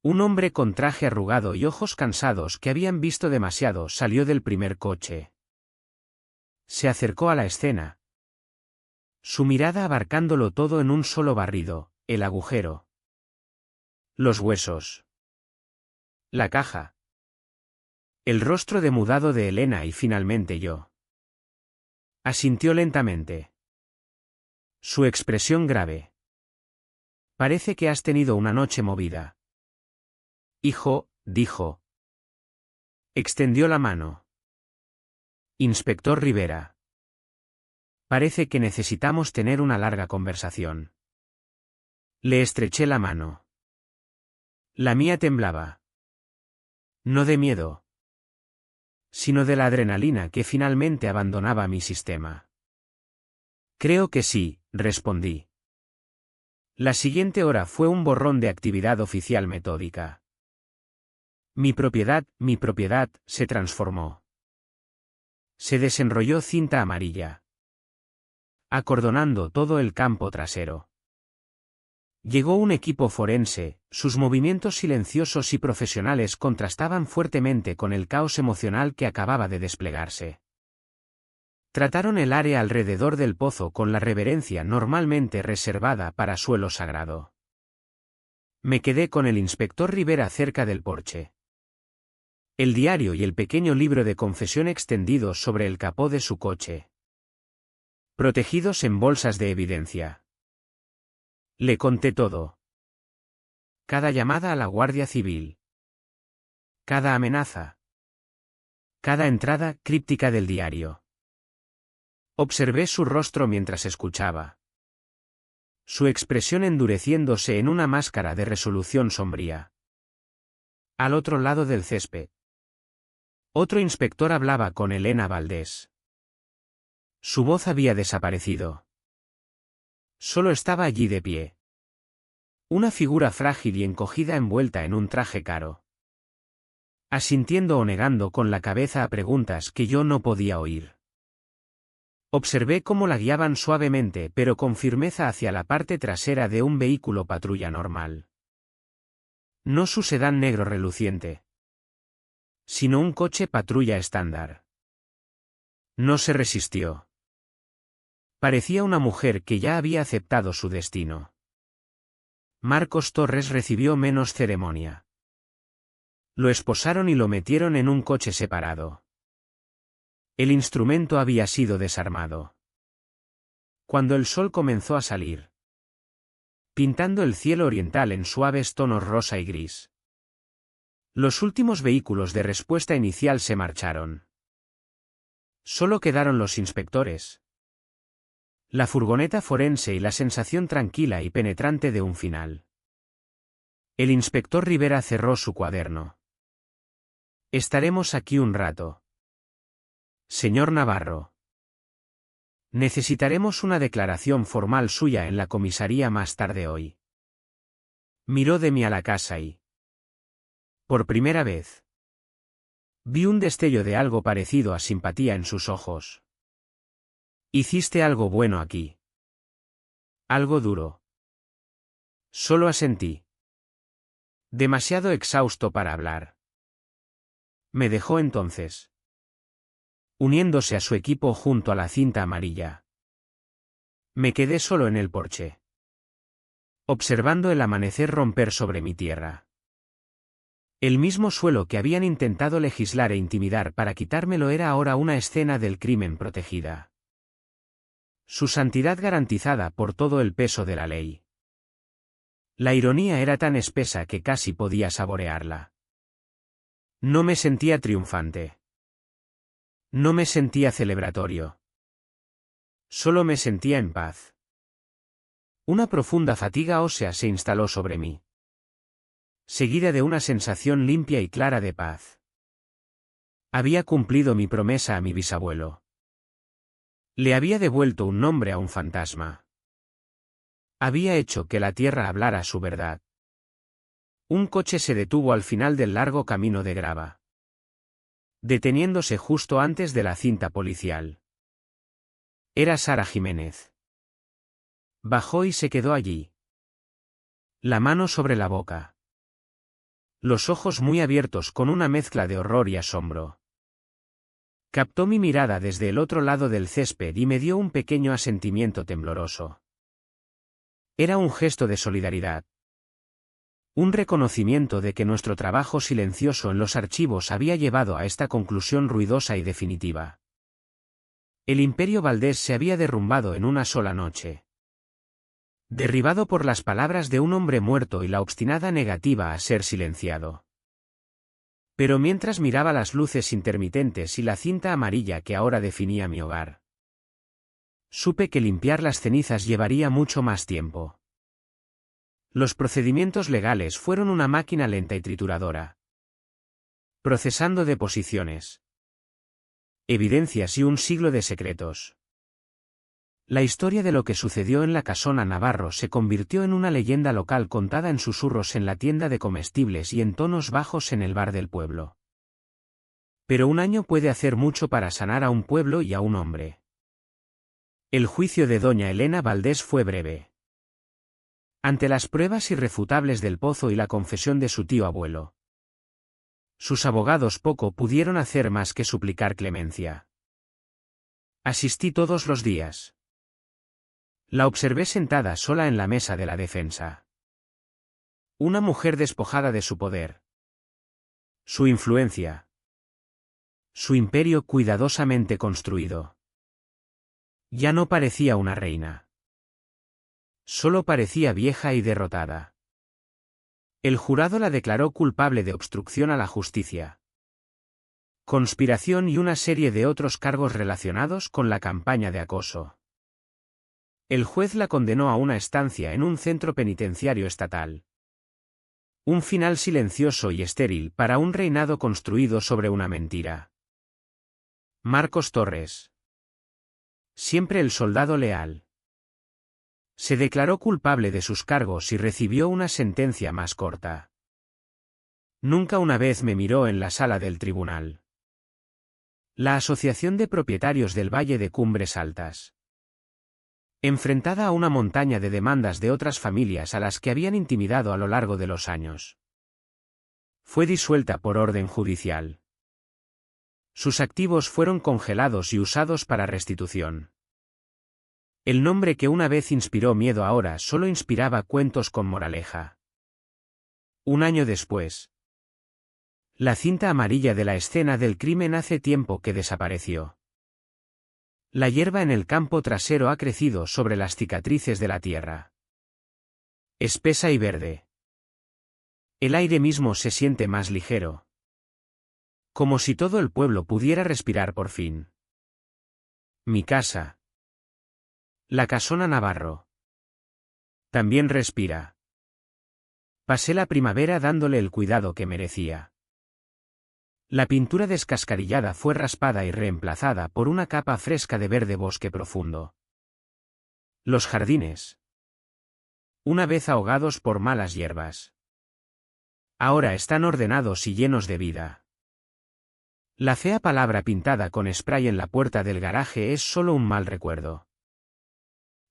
Un hombre con traje arrugado y ojos cansados que habían visto demasiado salió del primer coche. Se acercó a la escena. Su mirada abarcándolo todo en un solo barrido, el agujero. Los huesos. La caja. El rostro demudado de Elena y finalmente yo. Asintió lentamente. Su expresión grave. Parece que has tenido una noche movida. Hijo, dijo. Extendió la mano. Inspector Rivera. Parece que necesitamos tener una larga conversación. Le estreché la mano. La mía temblaba. No de miedo, sino de la adrenalina que finalmente abandonaba mi sistema. Creo que sí, respondí. La siguiente hora fue un borrón de actividad oficial metódica. Mi propiedad, se transformó. Se desenrolló cinta amarilla, acordonando todo el campo trasero. Llegó un equipo forense, sus movimientos silenciosos y profesionales contrastaban fuertemente con el caos emocional que acababa de desplegarse. Trataron el área alrededor del pozo con la reverencia normalmente reservada para suelo sagrado. Me quedé con el inspector Rivera cerca del porche. El diario y el pequeño libro de confesión extendidos sobre el capó de su coche. Protegidos en bolsas de evidencia. Le conté todo. Cada llamada a la Guardia Civil. Cada amenaza. Cada entrada críptica del diario. Observé su rostro mientras escuchaba. Su expresión endureciéndose en una máscara de resolución sombría. Al otro lado del césped. Otro inspector hablaba con Elena Valdés. Su voz había desaparecido. Solo estaba allí de pie. Una figura frágil y encogida envuelta en un traje caro. Asintiendo o negando con la cabeza a preguntas que yo no podía oír. Observé cómo la guiaban suavemente pero con firmeza hacia la parte trasera de un vehículo patrulla normal. No su sedán negro reluciente, sino un coche patrulla estándar. No se resistió. Parecía una mujer que ya había aceptado su destino. Marcos Torres recibió menos ceremonia. Lo esposaron y lo metieron en un coche separado. El instrumento había sido desarmado. Cuando el sol comenzó a salir, pintando el cielo oriental en suaves tonos rosa y gris. Los últimos vehículos de respuesta inicial se marcharon. Solo quedaron los inspectores, la furgoneta forense y la sensación tranquila y penetrante de un final. El inspector Rivera cerró su cuaderno. Estaremos aquí un rato. Señor Navarro. Necesitaremos una declaración formal suya en la comisaría más tarde hoy. Miró de mí a la casa y, por primera vez, vi un destello de algo parecido a simpatía en sus ojos. Hiciste algo bueno aquí. Algo duro. Solo asentí. Demasiado exhausto para hablar. Me dejó entonces, uniéndose a su equipo junto a la cinta amarilla. Me quedé solo en el porche, observando el amanecer romper sobre mi tierra. El mismo suelo que habían intentado legislar e intimidar para quitármelo era ahora una escena del crimen protegida. Su santidad garantizada por todo el peso de la ley. La ironía era tan espesa que casi podía saborearla. No me sentía triunfante. No me sentía celebratorio. Solo me sentía en paz. Una profunda fatiga ósea se instaló sobre mí, seguida de una sensación limpia y clara de paz. Había cumplido mi promesa a mi bisabuelo. Le había devuelto un nombre a un fantasma. Había hecho que la tierra hablara su verdad. Un coche se detuvo al final del largo camino de grava, deteniéndose justo antes de la cinta policial. Era Sara Jiménez. Bajó y se quedó allí, la mano sobre la boca, los ojos muy abiertos con una mezcla de horror y asombro. Captó mi mirada desde el otro lado del césped y me dio un pequeño asentimiento tembloroso. Era un gesto de solidaridad. Un reconocimiento de que nuestro trabajo silencioso en los archivos había llevado a esta conclusión ruidosa y definitiva. El Imperio Valdés se había derrumbado en una sola noche. Derribado por las palabras de un hombre muerto y la obstinada negativa a ser silenciado. Pero mientras miraba las luces intermitentes y la cinta amarilla que ahora definía mi hogar, supe que limpiar las cenizas llevaría mucho más tiempo. Los procedimientos legales fueron una máquina lenta y trituradora, procesando deposiciones, evidencias y un siglo de secretos. La historia de lo que sucedió en la casona Navarro se convirtió en una leyenda local contada en susurros en la tienda de comestibles y en tonos bajos en el bar del pueblo. Pero un año puede hacer mucho para sanar a un pueblo y a un hombre. El juicio de doña Elena Valdés fue breve. Ante las pruebas irrefutables del pozo y la confesión de su tío abuelo, sus abogados poco pudieron hacer más que suplicar clemencia. Asistí todos los días. La observé sentada sola en la mesa de la defensa. Una mujer despojada de su poder, su influencia, su imperio cuidadosamente construido. Ya no parecía una reina. Solo parecía vieja y derrotada. El jurado la declaró culpable de obstrucción a la justicia, conspiración y una serie de otros cargos relacionados con la campaña de acoso. El juez la condenó a una estancia en un centro penitenciario estatal. Un final silencioso y estéril para un reinado construido sobre una mentira. Marcos Torres. Siempre el soldado leal. Se declaró culpable de sus cargos y recibió una sentencia más corta. Nunca una vez me miró en la sala del tribunal. La Asociación de Propietarios del Valle de Cumbres Altas, enfrentada a una montaña de demandas de otras familias a las que habían intimidado a lo largo de los años, fue disuelta por orden judicial. Sus activos fueron congelados y usados para restitución. El nombre que una vez inspiró miedo ahora solo inspiraba cuentos con moraleja. Un año después, la cinta amarilla de la escena del crimen hace tiempo que desapareció. La hierba en el campo trasero ha crecido sobre las cicatrices de la tierra. Espesa y verde. El aire mismo se siente más ligero. Como si todo el pueblo pudiera respirar por fin. Mi casa. La casona Navarro. También respira. Pasé la primavera dándole el cuidado que merecía. La pintura descascarillada fue raspada y reemplazada por una capa fresca de verde bosque profundo. Los jardines. Una vez ahogados por malas hierbas. Ahora están ordenados y llenos de vida. La fea palabra pintada con spray en la puerta del garaje es solo un mal recuerdo.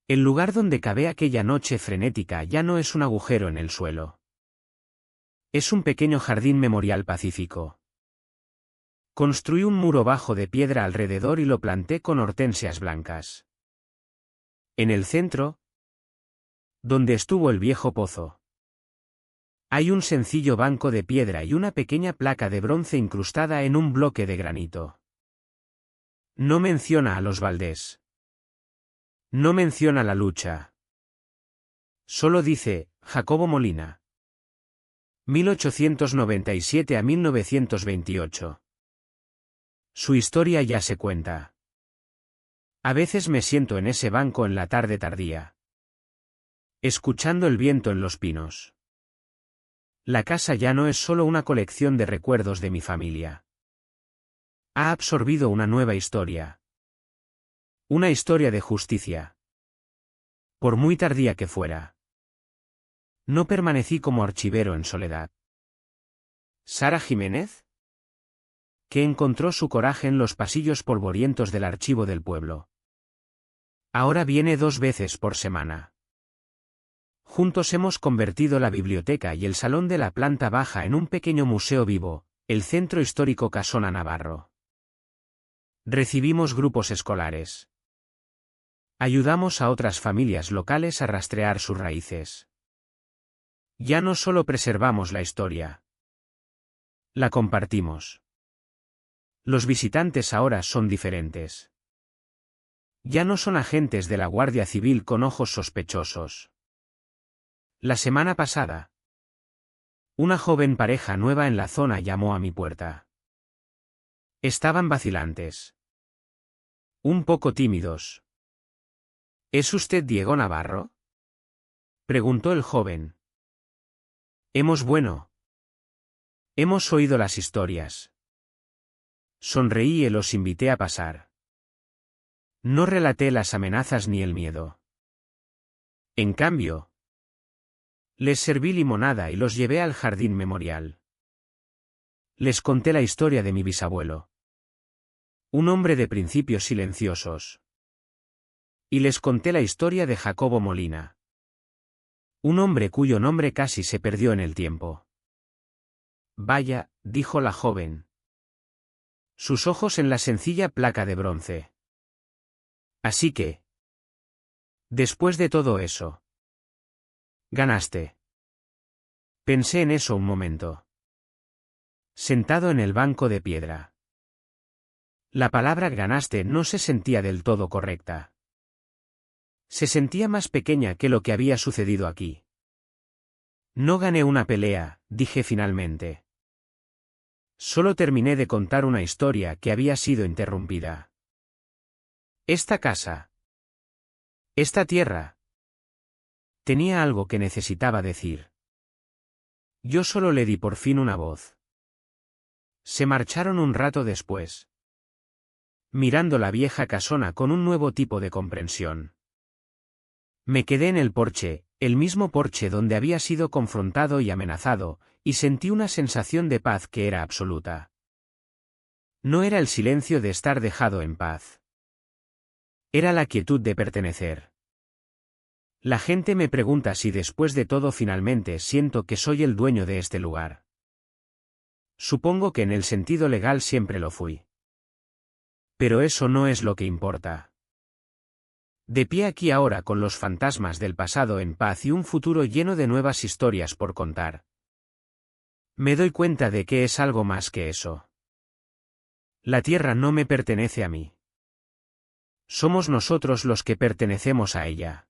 El lugar donde cavé aquella noche frenética ya no es un agujero en el suelo. Es un pequeño jardín memorial pacífico. Construí un muro bajo de piedra alrededor y lo planté con hortensias blancas. En el centro, donde estuvo el viejo pozo, hay un sencillo banco de piedra y una pequeña placa de bronce incrustada en un bloque de granito. No menciona a los Valdés. No menciona la lucha. Solo dice, Jacobo Molina. 1897 a 1928. Su historia ya se cuenta. A veces me siento en ese banco en la tarde tardía, escuchando el viento en los pinos. La casa ya no es solo una colección de recuerdos de mi familia. Ha absorbido una nueva historia. Una historia de justicia. Por muy tardía que fuera. No permanecí como archivero en soledad. ¿Sara Jiménez? Que encontró su coraje en los pasillos polvorientos del archivo del pueblo. Ahora viene 2 veces por semana. Juntos hemos convertido la biblioteca y el salón de la planta baja en un pequeño museo vivo, el Centro Histórico Casona Navarro. Recibimos grupos escolares. Ayudamos a otras familias locales a rastrear sus raíces. Ya no solo preservamos la historia. La compartimos. Los visitantes ahora son diferentes. Ya no son agentes de la Guardia Civil con ojos sospechosos. La semana pasada, una joven pareja nueva en la zona llamó a mi puerta. Estaban vacilantes. Un poco tímidos. ¿Es usted Diego Navarro? Preguntó el joven. Hemos oído las historias. Sonreí y los invité a pasar. No relaté las amenazas ni el miedo. En cambio, les serví limonada y los llevé al jardín memorial. Les conté la historia de mi bisabuelo. Un hombre de principios silenciosos. Y les conté la historia de Jacobo Molina. Un hombre cuyo nombre casi se perdió en el tiempo. Vaya, dijo la joven. Sus ojos en la sencilla placa de bronce. Así que, después de todo eso, ganaste. Pensé en eso un momento. Sentado en el banco de piedra. La palabra ganaste no se sentía del todo correcta. Se sentía más pequeña que lo que había sucedido aquí. No gané una pelea, dije finalmente. Solo terminé de contar una historia que había sido interrumpida. Esta casa. Esta tierra. Tenía algo que necesitaba decir. Yo solo le di por fin una voz. Se marcharon un rato después, mirando la vieja casona con un nuevo tipo de comprensión. Me quedé en el porche, el mismo porche donde había sido confrontado y amenazado, y sentí una sensación de paz que era absoluta. No era el silencio de estar dejado en paz. Era la quietud de pertenecer. La gente me pregunta si después de todo finalmente siento que soy el dueño de este lugar. Supongo que en el sentido legal siempre lo fui. Pero eso no es lo que importa. De pie aquí ahora con los fantasmas del pasado en paz y un futuro lleno de nuevas historias por contar. Me doy cuenta de que es algo más que eso. La tierra no me pertenece a mí. Somos nosotros los que pertenecemos a ella.